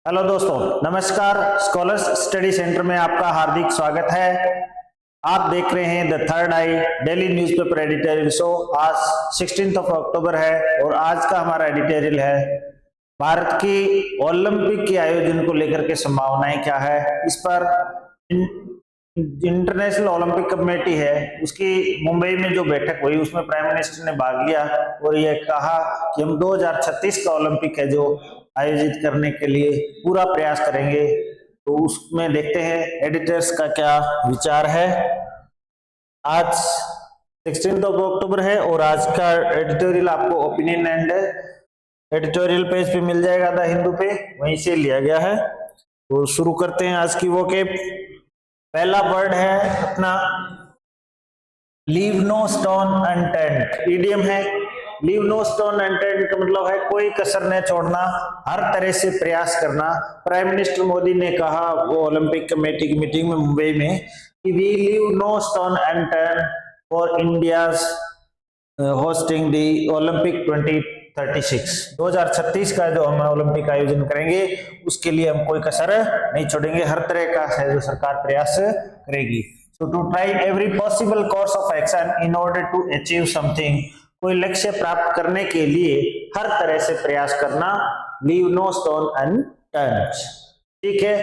Hello दोस्तों, नमस्कार। Scholars study centre में आपका हार्दिक स्वागत है। आप देख रहे हैं the third I daily newspaper editorial show. आज 16 अक्टूबर है और आज का हमारा एडिटोरियल है भारत की ओलंपिक के आयोजन को लेकर के संभावनाएं क्या है। इस पर इंटरनेशनल ओलंपिक कमेटी है, उसकी मुंबई में जो बैठक हुई उसमें प्राइम मिनिस्टर ने भाग लिया और यह कहा कि हम 2036 का ओलंपिक है जो आयोजित करने के लिए पूरा प्रयास करेंगे। तो उसमें देखते हैं एडिटर्स का क्या विचार है। आज 16 अक्टूबर है और आज का एडिटोरियल आपको ओपिनियन एंड एडिटोरियल पेज पे मिल जाएगा, द हिंदू पे, वहीं से लिया गया है। तो शुरू करते हैं आज की वोकैब। पहला वर्ड है अपना leave no stone unturned. Idiom है लीव नो स्टोन अनटर्न्ड का मतलब है कोई कसर न छोड़ना, हर तरह से प्रयास करना। प्राइम मिनिस्टर मोदी ने कहा वो ओलंपिक कमेटी की मीटिंग में मुंबई में कि we leave no stone unturned for India's hosting the Olympic 2036 का जो हम ओलंपिक आयोजन करेंगे उसके लिए हम कोई कसर नहीं छोड़ेंगे, हर तरह का है जो सरकार प्रयास करेगी। So to try every possible course of action in order to achieve something, कोई लक्ष्य प्राप्त करने के लिए हर तरह से प्रयास करना, लीव नो स्टोन अनटर्न्ड। ठीक है।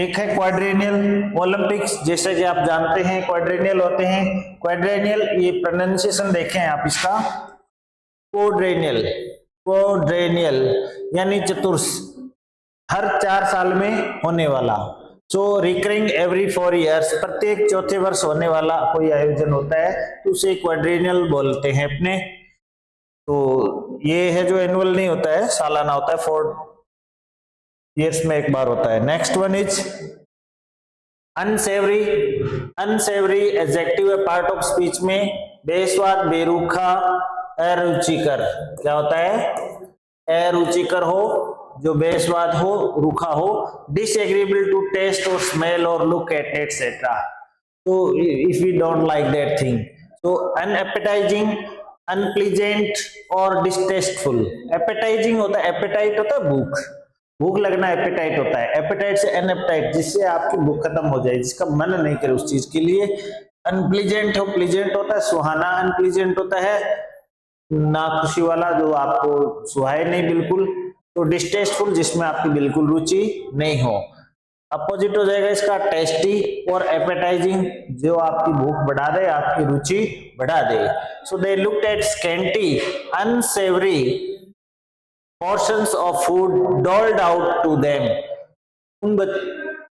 एक है क्वाड्रेनियल ओलंपिक्स, जैसे कि आप जानते हैं क्वाड्रेनियल होते हैं। क्वाड्रेनियल ये प्रोनाउंसिएशन देखें आप इसका, क्वाड्रेनियल, क्वाड्रेनियल यानी चतुर्स, हर 4 साल में होने वाला। सो रिकरिंग एवरी 4 इयर्स, प्रत्येक चौथे वर्ष होने वाला कोई आयोजन होता है तो उसे क्वाड्रेनियल बोलते हैं अपने। तो ये है जो एनुअल नहीं होता है, सालाना होता है, 4 इयर्स में एक बार होता है। Next one is unsavoury. Unsavoury adjective है पार्ट ऑफ स्पीच में, बेस्वाद, बेरुखा, अरुचिकर। क्या होता है? अरुचिकर हो, जो बेस्वाद हो, रूखा हो, डिसएग्रीएबल टू टेस्ट और स्मेल और लुक एट एटसेट्रा। तो if we don't like that thing, तो अनएपेटाइजिंग, अनप्लीजेंट और डिस्टेस्टफुल। एपेटाइजिंग होता है, एपेटाइट होता है भूख, भूख लगना एपेटाइट होता है। एपेटाइट से अनएपेटाइट, जिससे आपकी भूख खत्म हो जाए, जिसका मन नहीं करे उस चीज के लिए। अनप्लीजेंट हो, प्लीजेंट होता है सुहाना, अनप्लीजेंट होता है ना खुशी वाला, जो आपको सुहाए नहीं बिल्कुल। तो डिस्टेस्टफुल, जिसमें आपकी बिल्कुल रुचि नहीं हो। अपोजिट हो जाएगा इसका टेस्टी और एपेटाइजिंग, जो आपकी भूख बढ़ा दे, आपकी रुचि बढ़ा दे। So they looked at scanty unsavoury portions of food doled out to them,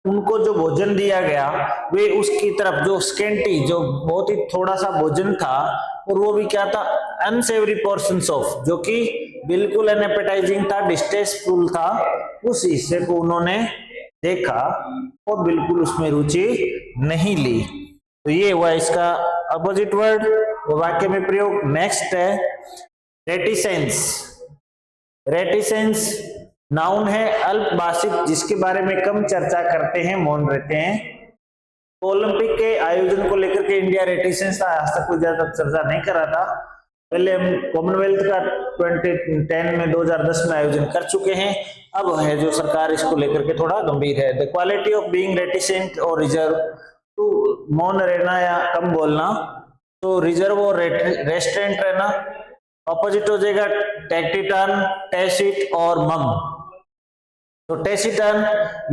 उनको जो भोजन दिया गया वे उसकी तरफ, जो स्केंटी, जो बहुत ही थोड़ा सा भोजन था, और वो भी क्या था? अनसेवरी पोर्शंस ऑफ, जो कि बिल्कुल अनएपेटाइजिंग था, डिस्टेस्टफुल था, उस हिस्से को उन्होंने देखा और बिल्कुल उसमें रुचि नहीं ली। तो ये हुआ इसका अपोजिट वर्ड वाक्य में प्रयोग। नेक्स्ट है रेटिसेंस। रेटिसेंस नाउन है, अल्पभाषिक, जिसके बारे में कम चर्चा करते हैं, मौन रहते हैं। ओलंपिक के आयोजन को लेकर के इंडिया रेटिसेंस था, आज तक कोई ज्यादा चर्चा नहीं कर रहा था। पहले हम कॉमनवेल्थ का 2010 में 2010 में आयोजन कर चुके हैं, अब है जो सरकार इसको लेकर के थोड़ा गंभीर है। The quality of being reticent और रिजर्व, तो मौन रहना या कम बोलना, तो रिजर्व और रेस्ट्रेंट रहना। ऑपोजिट हो जाएगा टैक्टिटर्न, टैसिट और मम। तो टैसिटर्न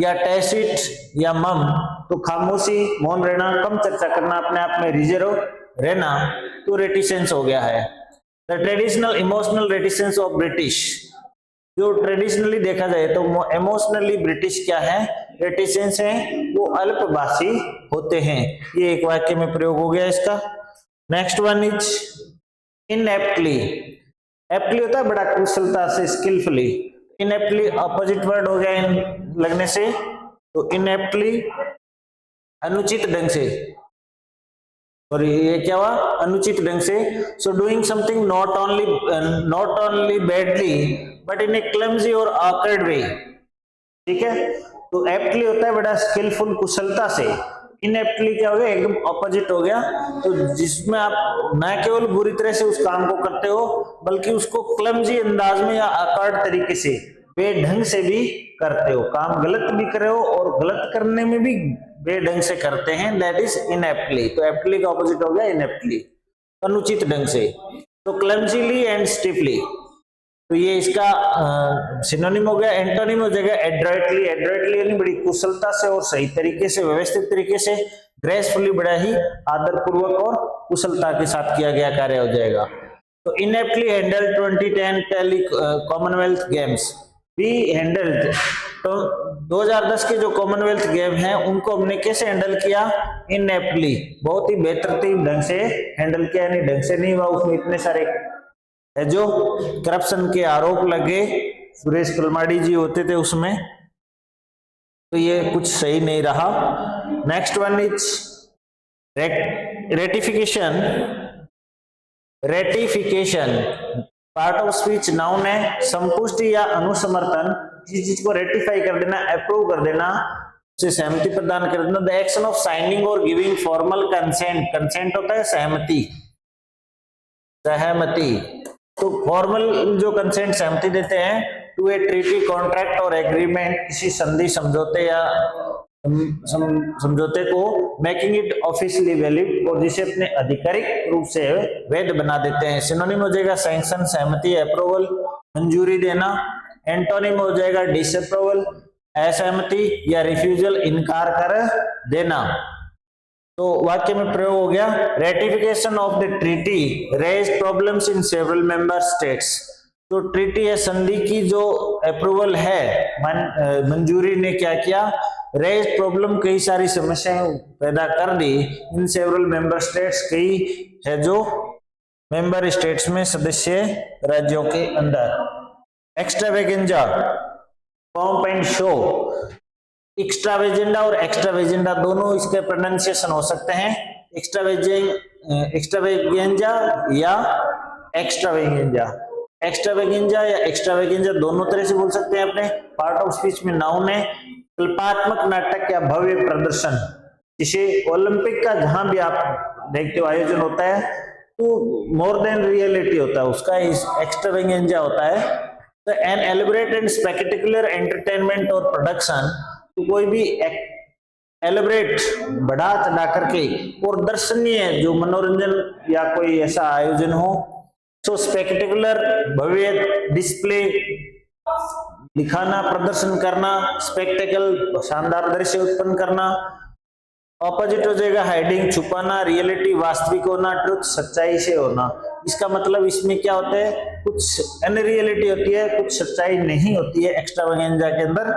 या टैसिट या मम, तो खामोशी, मौन रहना, कम चर्चा करना, अपने आप में रिजर्व रहना, तो रेटिसेंस हो गया है। The traditional emotional reticence of British, जो ट्रेडिशनली देखा जाए तो इमोशनली ब्रिटिश क्या है? रेटिसेंस है, वो अल्पभाषी होते हैं। ये एक वाक्य में प्रयोग हो गया इसका। Next one is ineptly. Aptly होता है बड़ा कुशलता से, स्किलफुली। इनएप्टली अपोजिट वर्ड हो गया इन लगने से, तो इनएप्टली अनुचित ढंग से, और ये क्या हुआ? अनुचित ढंग से। So doing something not only badly but in A clumsy और ऑकवर्ड वे। ठीक है। तो एप्टली होता है बड़ा स्किलफुल, कुशलता से। इनएप्टली क्या हो गया? एकदम ऑपोजिट हो गया। तो जिसमें आप न केवल बुरी तरह से उस काम को करते हो, बल्कि उसको क्लमजी अंदाज में या ऑकवर्ड तरीके से, बेढंग से भी करते हो, काम गलत भी करे हो और गलत करने में भी बेढंग से करते हैं, दैट इज इनएप्टली। तो एप्टली का ऑपोजिट हो गया इनएप्टली, अनुचित ढंग से। तो क्लमजीली एंड स्टिफली, तो ये इसका सिनोनिम हो गया। एंटोनिम हो जाएगा एड्राइटली। एड्राइटली यानी बड़ी कुशलता से और सही तरीके से, व्यवस्थित तरीके से, ग्रेसफुली, बड़ा ही आदरपूर्वक और कुशलता के साथ किया गया कार्य हो जाएगा। तो इनएप्टली हैंडल 2010 टेली कॉमनवेल्थ गेम्स, वी हैंडल्ड। तो 2010 के जो कॉमनवेल्थ गेम हैं उनको हमने कैसे हैंडल किया? इनएप्टली, बहुत ही बेतरतीब ढंग से हैंडल किया, यानी ढंग से नहीं हुआ। उसमें इतने सारे है जो करप्शन के आरोप लगे, सुरेश कलमाड़ी जी होते थे उसमें, तो ये कुछ सही नहीं रहा। Next one is ratification. Ratification part of speech noun है संपुष्टि या अनुसमर्थन, किसी चीज को रेटिफाई कर देना, अप्रूव कर देना, उसे सहमति प्रदान कर देना। द एक्शन ऑफ साइनिंग और गिविंग फॉर्मल कंसेंट, कंसेंट होता है सहमति, सहमति। तो फॉर्मल जो कंसेंट सहमति देते हैं टू ए ट्रीटी, कॉन्ट्रैक्ट और एग्रीमेंट, किसी संधि, समझौते या समझौते को, मेकिंग इट ऑफिशियली वैलिड, और जिसे अपने आधिकारिक रूप से वैध बना देते हैं। सिनोनिम हो जाएगा सैंक्शन, सहमति, अप्रूवल, मंजूरी देना। एंटोनिम हो जाएगा डिसअप्रूवल, असहमति या रिफ्यूजल, इनकार कर देना। तो वाक्य में प्रयोग हो गया, ratification of the treaty raise problems in several member states. तो ट्रीटी है, संधि की जो अप्रूवल है, मंजूरी ने क्या किया? रेज प्रॉब्लम, कई सारी समस्याएं पैदा कर दी, इन सेवरल मेंबर स्टेट्स, कई है जो मेंबर स्टेट्स में, सदस्य राज्यों के अंदर। Extravaganza, pomp and show. Extravaganza और एक्स्ट्रावेजेंडा दोनों इसके प्रोनाउंसिएशन हो सकते हैं, एक्स्ट्रावेगेंजा या एक्स्ट्रावेगेंजा। एक्स्ट्रावेगेंजा या एक्स्ट्रावेगेंजा दोनों तरह से बोल सकते हैं अपने। पार्ट ऑफ स्पीच में नाउन है, कल्पात्मक नाटक या भव्य प्रदर्शन, जिसे ओलंपिक का जहां भी आप देखते हो आयोजन होता है तो मोर देन रियलिटी होता है, उसका एक्स्ट्रावेगेंजा होता है। तो an elaborate and spectacular entertainment और प्रोडक्शन, तो कोई भी एलिब्रेट, बढ़ा चढ़ा करके और दर्शनीय जो मनोरंजन या कोई ऐसा आयोजन हो, तो स्पेक्टेकुलर, भव्य, डिस्प्ले, दिखाना, प्रदर्शन करना, स्पेक्टेकल, शानदार दृश्य उत्पन्न करना। ऑपोजिट हो जाएगा हाइडिंग, छुपाना, रियलिटी, वास्तविक होना, ट्रुथ, सच्चाई से होना। इसका मतलब इसमें क्या होता है, कुछ अनरियलिटी होती है, कुछ सच्चाई नहीं होती है एक्स्ट्रावेगेंजा के अंदर,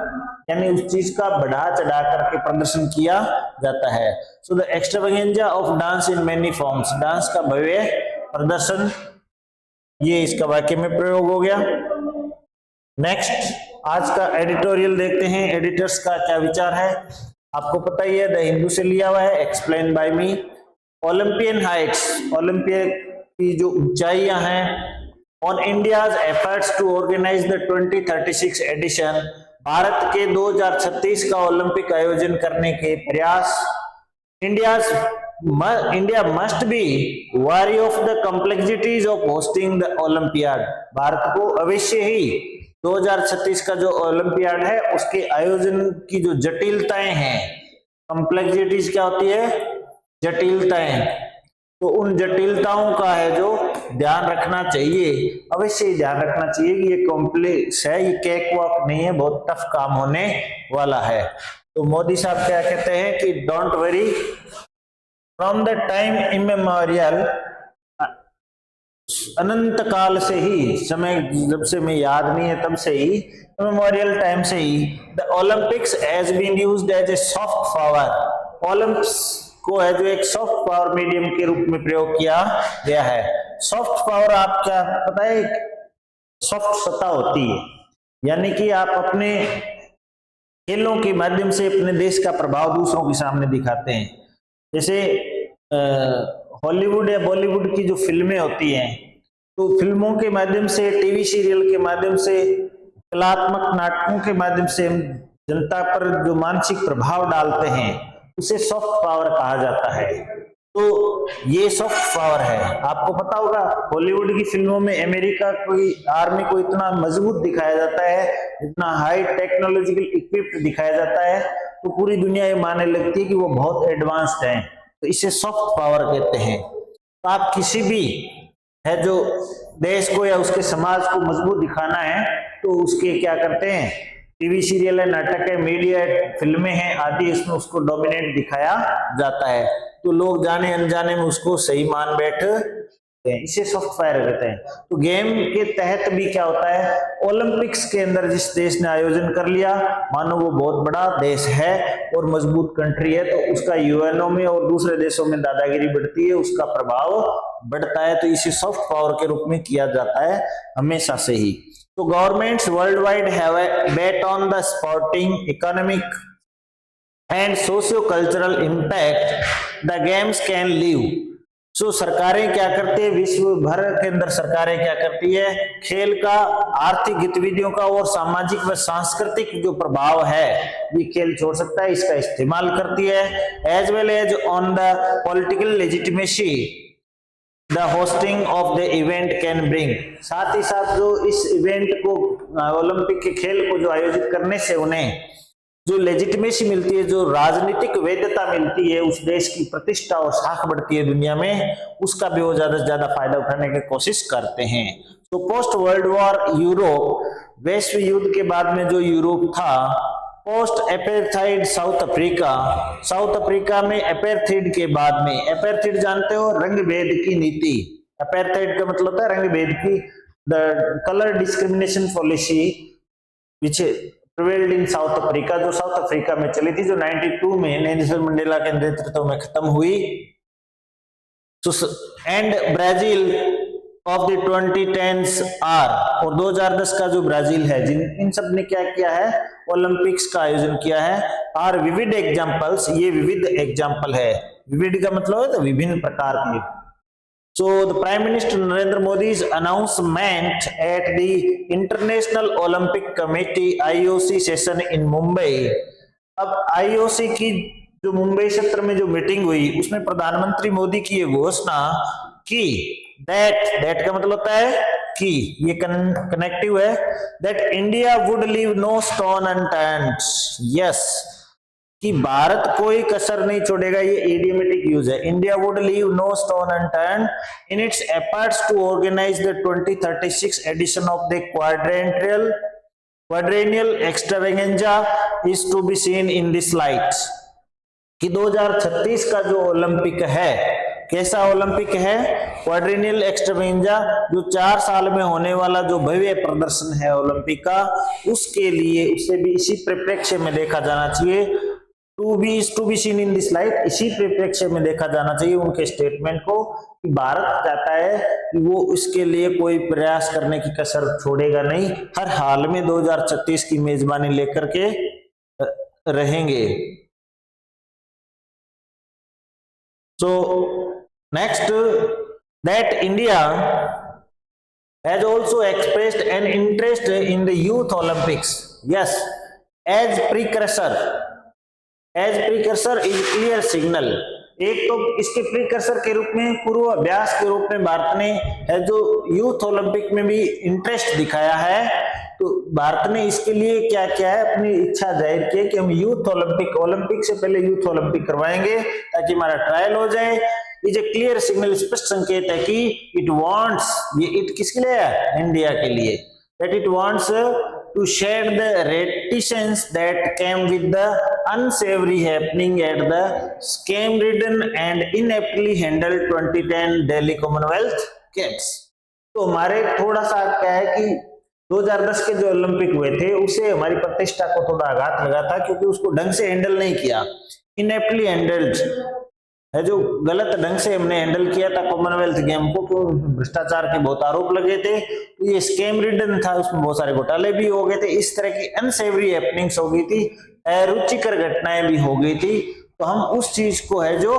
यानी उस चीज का बढ़ा चढ़ा करके प्रदर्शन किया जाता है। So the extravaganza of dance in many forms, dance का भव्य प्रदर्शन, ये इसका वाक्य में प्रयोग हो गया। नेक्स्ट आज का एडिटोरियल देखते हैं, एडिटर्स का क्या विचार है। आपको पता ही है, द हिंदू से लिया हुआ है, explain by me. Olympian heights, Olympic की जो ऊंचाइयां हैं, on India's efforts to organise the 2036 edition, Bharat के 2036 का ओलंपिक आयोजन करने के प्रयास। India must be wary of the complexities of hosting the Olympiad, Bharat को अवश्य ही 2036 का जो ओलंपियाड है उसके आयोजन की जो जटिलताएं हैं, कॉम्प्लेक्सिटीज क्या होती है, जटिलताएं, तो उन जटिलताओं का है जो ध्यान रखना चाहिए, अवश्य ही ध्यान रखना चाहिए कि ये कॉम्प्लेक्स है, ये केक वॉक नहीं है, बहुत टफ काम होने वाला है। तो मोदी साहब क्या कहते हैं कि don't worry, from the time immemorial, अनंत काल से ही, समय जब से मैं याद नहीं है तब से ही, मेमोरियल टाइम से ही, the Olympics has been used as a soft power, Olympics को है जो एक सॉफ्ट पावर मीडियम के रूप में प्रयोग किया गया है। सॉफ्ट पावर आप क्या पता है, सॉफ्ट सत्ता होती है, यानी कि आप अपने खेलों के माध्यम से अपने देश का प्रभाव दूसरों के सामने दिखाते हैं। जैसे हॉलीवुड या बॉलीवुड की जो फिल्में होती हैं, तो फिल्मों के माध्यम से, टीवी सीरियल के माध्यम से, कलात्मक नाटकों के माध्यम से हम जनता पर जो मानसिक प्रभाव डालते हैं उसे सॉफ्ट पावर कहा जाता है। तो ये सॉफ्ट पावर है। आपको पता होगा हॉलीवुड की फिल्मों में अमेरिका की आर्मी को इतना मजबूत दिखाया जाता है, इतना हाई टेक्नोलॉजिकल इक्विप्ड दिखाया जाता है, तो पूरी दुनिया ये मानने लगती है कि वो बहुत एडवांस्ड है। तो इसे सॉफ्ट पावर कहते हैं। तो आप किसी भी है जो देश को या उसके समाज को मजबूत दिखाना है तो उसके क्या करते हैं, टीवी सीरियल है, नाटक है, मीडिया है, फिल्में हैं आदि, इसमें उसको डोमिनेट दिखाया जाता है, तो लोग जाने अनजाने में उसको सही मान बैठते हैं। इसे सॉफ्ट पावर कहते हैं। तो गेम के तहत भी क्या होता है, ओलंपिक्स के अंदर जिस देश ने आयोजन कर लिया, मानो वो बहुत बड़ा देश है और मजबूत कंट्री है, तो उसका यूएनओ में और दूसरे देशों में दादागिरी बढ़ती है, उसका प्रभाव बढ़ता है। तो इसे सॉफ्ट पावर के रूप में किया जाता है हमेशा से ही। तो governments worldwide have a bet on the sporting, economic and socio cultural impact the games can leave. So सरकारें क्या करती है, विश्व भर के अंदर सरकारें क्या करती है, खेल का, आर्थिक गतिविधियों का और सामाजिक व सांस्कृतिक जो प्रभाव है ये खेल छोड़ सकता है, इसका इस्तेमाल करती है। As well as on the political legitimacy the hosting of the event can bring. साथ ही साथ जो इस इवेंट को, ओलंपिक के खेल को जो आयोजित करने से उन्हें जो लेजिटिमेसी मिलती है, जो राजनीतिक वैधता मिलती है, उस देश की प्रतिष्ठा और साख बढ़ती है दुनिया में, उसका भी वो ज्यादा से ज्यादा फायदा उठाने की कोशिश करते हैं। तो पोस्ट वर्ल्ड वॉर यूरोप, वैश्व युद्ध के बाद में जो यूरोप था, post apartheid South Africa, South Africa में एपेर्थाइड के बाद में, एपेर्थाइड जानते हो, रंग भेद की नीति, एपेर्थाइड का मतलब होता है रंग भेद की, the colour discrimination policy which prevailed in south Africa, जो साउथ अफ्रीका में चली थी, जो 92 में नेल्सन मंडेला के नेतृत्व में खत्म हुई। And Brazil of the 2010s are, और 2010 का जो ब्राजील है, जिन इन सब ने क्या किया है, ओलंपिक्स का आयोजन किया है। आर विविध एग्जांपल्स, ये विविध एग्जांपल है, विविध का मतलब है तो विभिन्न प्रकार के। So the Prime Minister Narendra Modi's announcement at the International Olympic Committee IOC session in Mumbai, अब IOC की जो मुंबई सत्र में जो मीटिंग हुई, उसमें प्रधानमंत्री मोदी की ये घोषणा की, दैट का मतलब होता है कि, ये कनेक्टिव है, that India would leave no stone unturned, yes, कि भारत कोई कसर नहीं छोड़ेगा, ये इडियोमेटिक यूज है, India would leave no stone unturned in its efforts to organise the 2036 edition of the quadrennial extravaganza is to be seen in this light, कि 2036 का जो ओलंपिक है, कैसा ओलंपिक है, क्वाड्रेनियल एक्सट्रावेगेंजा, जो 4 साल में होने वाला जो भव्य प्रदर्शन है ओलंपिक का, उसके लिए उसे भी इसी परिप्रेक्ष्य में देखा जाना चाहिए, to be seen in this light, इसी परिप्रेक्ष्य में देखा जाना चाहिए उनके स्टेटमेंट को, कि भारत चाहता है कि वो इसके लिए कोई प्रयास करने की कसर छोड़ेगा नहीं, हर हाल में 2036 की मेजबानी लेकर के रहेंगे। So next, that India has also expressed an interest in the Youth Olympics. Yes, as precursor is clear signal. एक तो इसके प्रीकर्सर के रूप में, पूर्व अभ्यास के रूप में भारत ने है जो यूथ ओलंपिक में भी इंटरेस्ट दिखाया है, तो भारत ने इसके लिए क्या किया है, अपनी इच्छा जाहिर की है कि हम यूथ ओलंपिक से पहले यूथ ओलंपिक करवाएंगे ताकि हमारा ट्रायल हो जाए। इज ए क्लियर सिग्नल, स्पष्ट संकेत है कि इट वांट्स, ये इट किसके लिए है, इंडिया के लिए, that it wants to shed the reticence that came with the unsavory happening at the scam-ridden and ineptly handled 2010 Delhi Commonwealth Games। तो हमारे थोड़ा सा क्या है कि 2010 के जो ओलंपिक हुए थे उससे हमारी प्रतिष्ठा को थोड़ा आघात लगा था, क्योंकि उसको ढंग से हैंडल नहीं किया, इनएप्टली हैंडल्ड है, जो गलत ढंग से हमने हैंडल किया था कॉमनवेल्थ गेम को, क्यों भ्रष्टाचार के बहुत आरोप लगे थे, तो ये स्कैम रिडन था, उसमें बहुत सारे घोटाले भी हो गए थे, इस तरह की अनसेवरी हैपनिंग्स हो गई थी, रुचिकर घटनाएं भी हो गई थी। तो हम उस चीज को है जो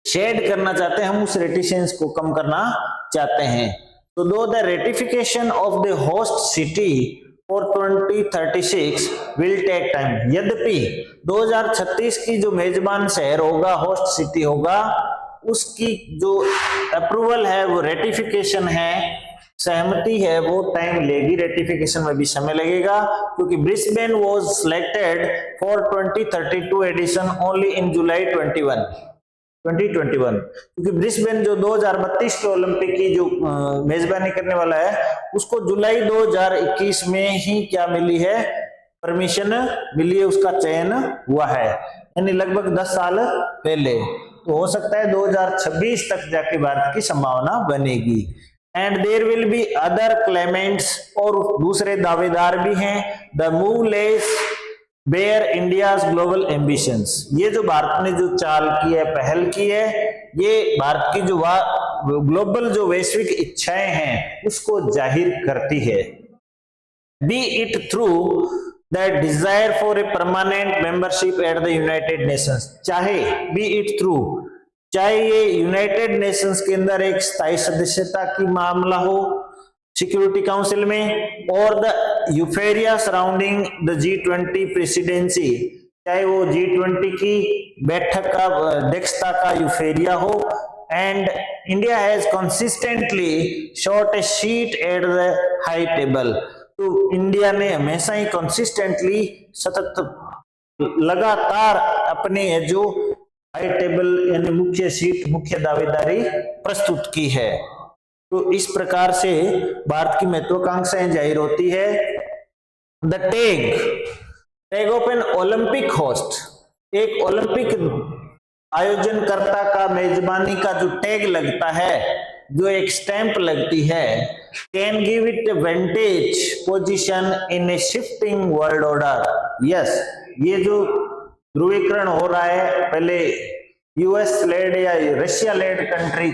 शेड करना चाहते हैं, हम उस रेटिसेंस को कम करना चाहते हैं। तो दो the ratification of the host city for 2036 will take time। यद्यपि 2036 की जो मेजबान शहर होगा, होस्ट सिटी होगा, उसकी जो अप्रूवल है, वो रेटिफिकेशन है, सहमति है, वो टाइम लेगी। रेटिफिकेशन में भी समय लगेगा, क्योंकि Brisbane was selected for 2032 edition only in July 2021, क्योंकि ब्रिस्बेन जो 2032 के ओलंपिक की जो मेजबानी करने वाला है, उसको जुलाई 2021 में ही क्या मिली है, परमिशन मिली है, उसका चयन हुआ है, यानी लगभग 10 साल पहले। तो हो सकता है 2026 तक जाके भारत की संभावना बनेगी। And there will be other claimants, और दूसरे दावेदार भी हैं। The move lays bare India's global ambitions, ये जो भारत ने जो चाल की है, पहल की है, ये भारत की जो ग्लोबल जो वैश्विक इच्छाएं हैं उसको जाहिर करती है। B it through the desire for a permanent membership at the United Nations, चाहे ये यूनाइटेड नेशंस के अंदर एक स्थायी सदस्यता की मामला हो सिक्योरिटी काउंसिल में, और the euphoria surrounding the G20 presidency, चाहे वो G20 की बैठक का अध्यक्षता का यूफेरिया हो। And India has consistently shot A seat at the high table, तो इंडिया ने हमेशा ही कंसिस्टेंटली सतत लगातार अपने जो हाई टेबल यानी मुख्य सीट, मुख्य दावेदारी प्रस्तुत की है। तो इस प्रकार से भारत की महत्वाकांक्षाएं जाहिर होती है। The tag of an Olympic host, एक ओलंपिक आयोजनकर्ता का मेजबानी का जो टैग लगता है, जो एक स्टैंप लगती है, can give it vantage position in a shifting world order. Yes, ये जो ध्रुवीकरण हो रहा है, पहले यूएस लेड या रशिया लेड कंट्री,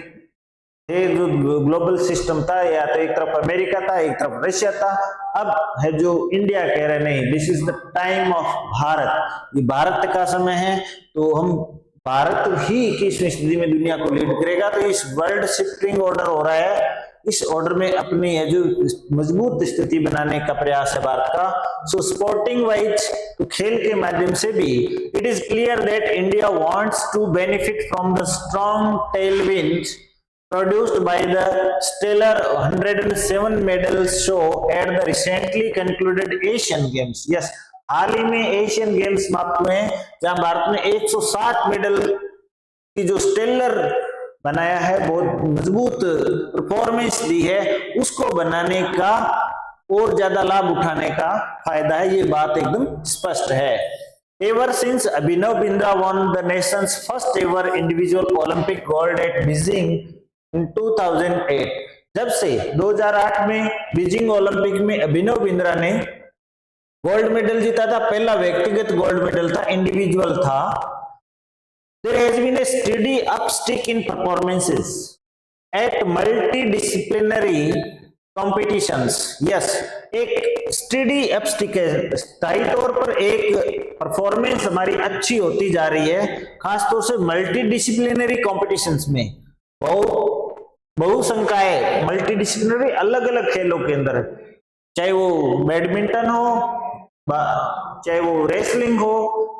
ये जो ग्लोबल सिस्टम था, या तो एक तरफ अमेरिका था, एक तरफ रशिया था, अब है जो इंडिया कह रहे नहीं, this is the time of Bharat, ये भारत का समय है, तो हम भारत ही 21वीं सदी में दुनिया को लीड करेगा। तो इस वर्ल्ड शिफ्टिंग ऑर्डर हो रहा है, इस ऑर्डर में अपनी जो मजबूत स्थिति बनाने का प्रयास है भारत का। सो स्पोर्टिंग वाइज, तो खेल के माध्यम से भी, it is clear that India wants to benefit from the strong tailwinds produced by the stellar 107 medal show at the recently concluded Asian Games। Yes, हाल ही में एशियन गेम्स समाप्त हुए हैं, जहां भारत ने 107 मेडल की जो स्टेलर बनाया है, बहुत मजबूत परफॉर्मेंस दी है, उसको बनाने का और ज्यादा लाभ उठाने का फायदा है, ये बात एकदम स्पष्ट है। Ever since Abhinav Bindra won the nation's first ever individual Olympic gold at Beijing in 2008, जब से 2008 में बीजिंग ओलंपिक में अभिनव बिंद्रा ने गोल्ड मेडल जीता था, पहला व्यक्तिगत गोल्ड मेडल था, इंडिविजुअल था। There has been a steady uptick in performances at multidisciplinary competitions। Yes, एक स्टेडी अपस्टिक है, स्थायी तौर पर एक परफॉर्मेंस हमारी अच्छी होती जा रही है, खासतौर से मल्टी डिसिप्लिनरी कॉम्पिटिशंस में, बहुसंकाय मल्टीडिसिप्लिनरी अलग अलग खेलों के अंदर, चाहे वो बैडमिंटन हो, चाहे वो रेसलिंग हो,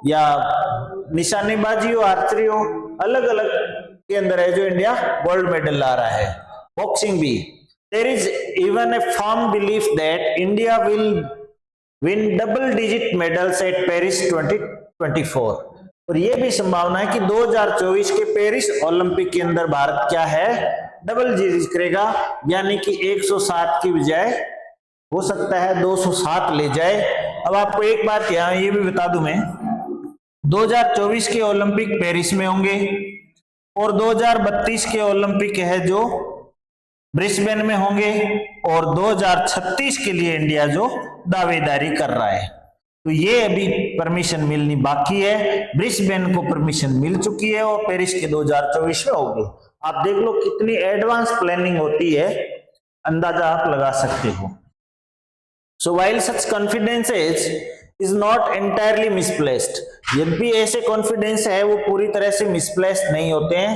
या निशानेबाजी हो, आर्चरी हो, अलग अलग के अंदर है जो इंडिया गोल्ड मेडल ला रहा है। बॉक्सिंग भी, there is even a firm belief that India will win double digit medals at Paris 2024, और ये भी संभावना है कि 2024 के पेरिस ओलंपिक के अंदर भारत क्या है, डबल डिजिट करेगा, यानी कि 107 की बजाय हो सकता है 207 ले जाए। अब आपको एक बात यहाँ ये भी बता दूं मैं, 2024 के ओलंपिक पेरिस में होंगे, और 2032 के ओलंपिक है जो ब्रिस्बेन में होंगे, और 2036 के लिए इंडिया जो दावेदारी कर रहा है, तो ये अभी परमिशन मिलनी बाकी है। ब्रिस्बेन को परमिशन मिल चुकी है, और पेरिस के 2024 में होगी। आप देख लो कितनी एडवांस प्लानिंग होती है, अंदाजा आप लगा सकते हो। So while such confidences is not entirely misplaced, यद्यपि ऐसे कॉन्फिडेंस है वो पूरी तरह से मिसप्लेस्ड नहीं होते हैं।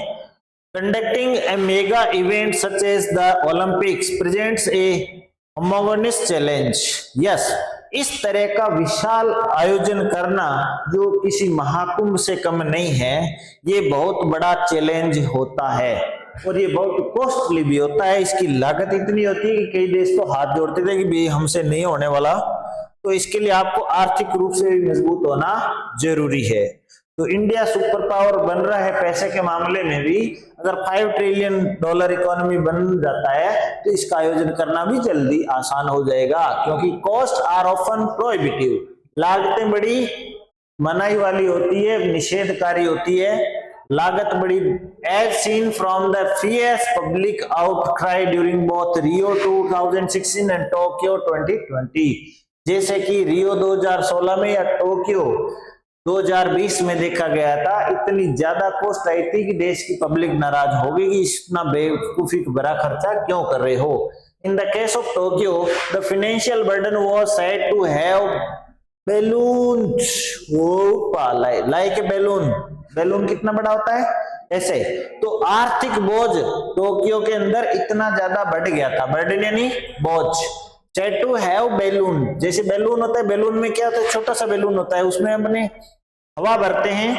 Conducting a mega event such as the Olympics presents a homogeneous challenge, yes, इस तरह का विशाल आयोजन करना जो किसी महाकुंभ से कम नहीं है, ये बहुत बड़ा चैलेंज होता है और ये बहुत कॉस्टली भी होता है। इसकी लागत इतनी होती है कि कई देश तो हाथ जोड़ते थे कि भाई हमसे नहीं होने वाला। तो इसके लिए आपको आर्थिक रूप से भी मजबूत होना जरूरी है। तो इंडिया सुपर पावर बन रहा है पैसे के मामले में भी। अगर $5 ट्रिलियन इकोनॉमी बन जाता है तो इसका आयोजन करना भी जल्दी आसान हो जाएगा, क्योंकि कॉस्ट आर ऑफन प्रोहिबिटिव, लागतें बड़ी मनाही वाली होती है, निषेधकारी होती है, लागत बड़ी, as seen from the fierce public outcry during both Rio 2016 and Tokyo 2020। जैसे कि रियो 2016 में या टोक्यो 2020 में देखा गया था, इतनी ज्यादा कॉस्ट आई थी कि देश की पब्लिक नाराज हो गई कि इतना बेवकूफी भरा खर्चा क्यों कर रहे हो। In the case of Tokyo the financial burden was said to have balloons, like a balloon, balloon कितना बड़ा होता है ऐसे। तो आर्थिक बोझ टोक्यो के अंदर इतना ज्यादा बढ़ गया था, बर्डन यानी बोझ, सेड टू हैव बैलून, जैसे बैलून होता है, बैलून में क्या होता है, छोटा सा बैलून होता है, उसमें अपने हवा भरते हैं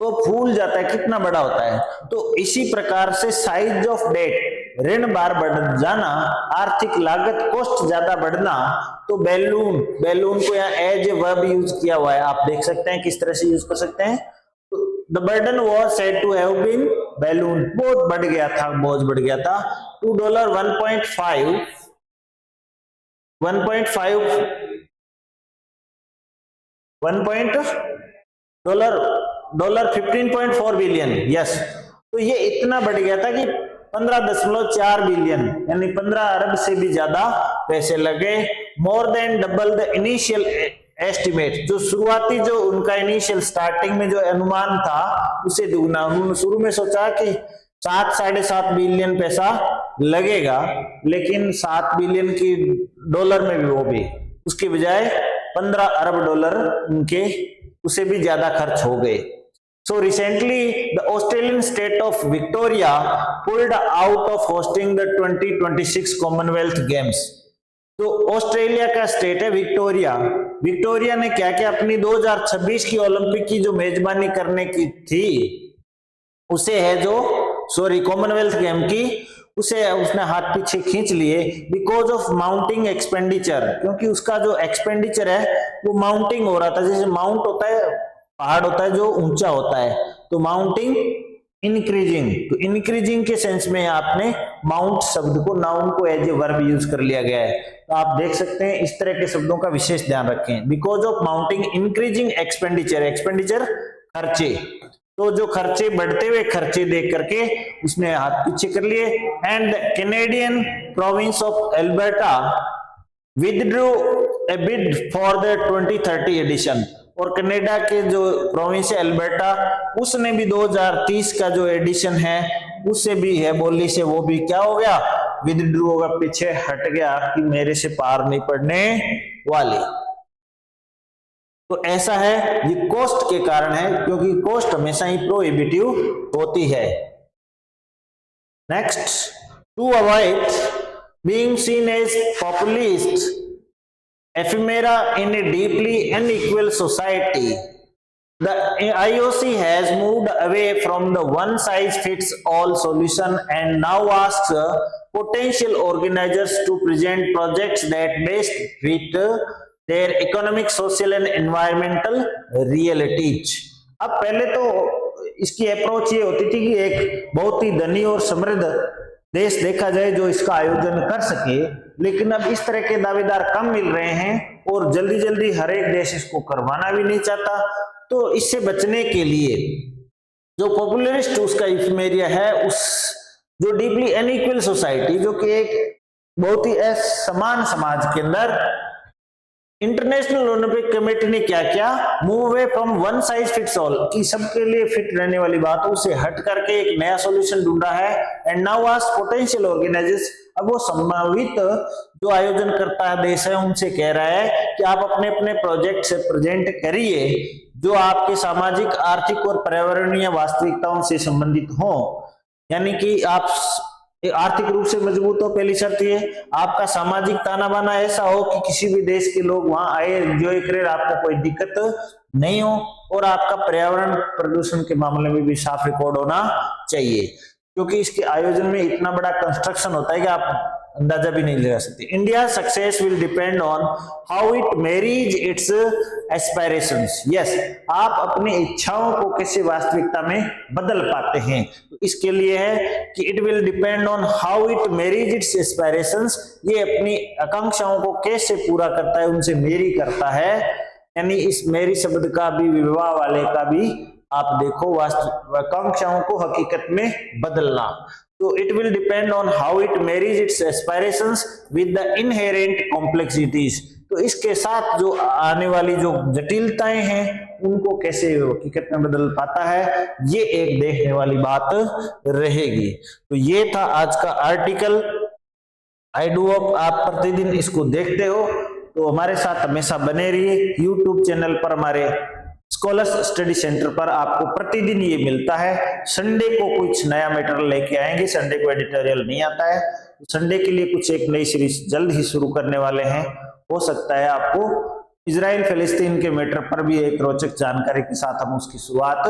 तो फूल जाता है, कितना बड़ा होता है। तो इसी प्रकार से साइज ऑफ डेट, ऋण भार बढ़ जाना, आर्थिक लागत कॉस्ट ज्यादा बढ़ना, तो बैलून, बैलून को यहाँ एज ए वर्ब यूज किया हुआ है, आप देख सकते हैं किस तरह से यूज कर सकते हैं। The burden was said to have been balloon, बहुत बढ़ गया था, बोझ बढ़ गया था। $1.5 $15.4 बिलियन, यस। तो ये इतना बढ़ गया था कि 15.4 बिलियन यानी 15 अरब से भी ज्यादा पैसे लगे। More than double the initial estimate, जो शुरुआती जो उनका इनिशियल स्टार्टिंग में जो अनुमान था उसे दुगना। उन्होंने शुरू में सोचा कि 7-7.5 बिलियन पैसा लगेगा, लेकिन 7 बिलियन की डॉलर में भी वो भी उसके बजाय 15 अरब डॉलर उनके उसे भी ज्यादा खर्च हो गए। So recently the Australian state of Victoria pulled out of hosting the 2026 Commonwealth Games। तो ऑस्ट्रेलिया का स्टेट है विक्टोरिया, विक्टोरिया ने क्या किया, अपनी 2026 की ओलंपिक की जो मेजबानी करने की थी उसे है जो कॉमनवेल्थ गेम की, उसे उसने हाथ पीछे खींच लिए बिकॉज ऑफ माउंटिंग एक्सपेंडिचर, क्योंकि उसका जो एक्सपेंडिचर है वो माउंटिंग हो रहा था। जैसे माउंट होता है, पहाड़ होता है जो ऊंचा होता है, तो माउंटिंग इंक्रीजिंग, तो इंक्रीजिंग के सेंस में आपने माउंट शब्द को, नाउन को एज ए वर्ब यूज कर लिया गया है। तो आप देख सकते हैं इस तरह के शब्दों का विशेष ध्यान रखें। Because of mounting increasing expenditure, expenditure खर्चे, तो जो खर्चे बढ़ते हुए खर्चे देख करके उसने हाथ पीछे कर लिए। And the Canadian province of Alberta withdrew a bid for the 2030 edition, और कनाडा के जो प्रोविंस है एल्बर्टा, उसने भी 2030 का जो एडिशन है उससे भी है बोली से वो भी क्या हो गया, विथड्रू होगा, पीछे हट गया कि मेरे से पार नहीं पड़ने वाली। तो ऐसा है, ये कॉस्ट के कारण है, क्योंकि कॉस्ट हमेशा ही प्रोहिबिटिव होती है। Next, to avoid being seen as populist ephemera in a deeply unequal society, the IOC has moved away from the one size fits all solution and now asks potential organizers to present projects that best fit their economic, social and environmental realities। अब पहले तो इसकी approach ये होती थी कि एक बहुत ही धनी और समृद्ध देश देखा जाए जो इसका आयोजन कर सके, लेकिन अब इस तरह के दावेदार कम मिल रहे हैं और जल्दी जल्दी हर एक देश इसको करवाना भी नहीं चाहता। तो इससे बचने के लिए जो पॉपुलरिस्ट उसका इफेमेरिया है, उस जो डीपली अनइक्वल सोसाइटी, जो कि एक बहुत ही असमान समाज के अंदर इंटरनेशनल ओलंपिक कमेटी ने क्या किया, move away from one size fits all, कि सबके लिए फिट रहने वाली बात उसे हट करके एक नया सॉल्यूशन ढूंढा है। And now ask potential organisers, अब वो संभावित जो आयोजन करता है देश है उनसे कह रहा है कि आप अपने अपने प्रोजेक्ट से प्रेजेंट करिए जो आपके सामाजिक, आर्थिक और पर्यावरणीय वास्तविकताओं से संबंधित हो। यानी कि आप आर्थिक रूप से मजबूत हो, पहली शर्त ये। आपका सामाजिक ताना बाना ऐसा हो कि किसी भी देश के लोग वहां आए, एंजॉय करें, आपको कोई दिक्कत नहीं हो। और आपका पर्यावरण प्रदूषण के मामले में भी साफ रिकॉर्ड होना चाहिए, क्योंकि इसके आयोजन में इतना बड़ा कंस्ट्रक्शन होता है कि आप अंदाजा भी नहीं लगा सकते। India success will depend on how it marries its aspirations. Yes, आप अपनी इच्छाओं को कैसे वास्तविकता में बदल पाते हैं, तो इसके लिए है कि it will depend on how it marries its aspirations. ये अपनी आकांक्षाओं को कैसे पूरा करता है, उनसे मेरी करता है। यानी इस मेरी शब्द का भी, विवाह वाले का भी आप देखो, आकांक्षाओं को हकीकत में बदलना। तो it will depend on how it marries its aspirations with the inherent complexities. तो इसके साथ जो आने वाली जो जटिलताएं हैं उनको कैसे हकीकत में बदल पाता है, ये एक देखने वाली बात रहेगी। तो ये था आज का आर्टिकल। आई डू होप आप प्रतिदिन इसको देखते हो, तो हमारे साथ हमेशा बने रहिए। यूट्यूब चैनल पर हमारे स्कॉलर्स स्टडी सेंटर पर आपको प्रतिदिन ये मिलता है। संडे को कुछ नया मटेरियल लेके आएंगे, संडे को एडिटोरियल नहीं आता है। संडे के लिए कुछ एक नई सीरीज जल्द ही शुरू करने वाले हैं। हो सकता है आपको इजराइल फिलिस्तीन के मैटर पर भी एक रोचक जानकारी के साथ हम उसकी शुरुआत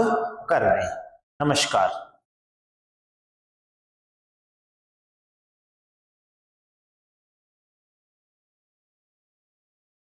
कर रहे हैं। नमस्कार।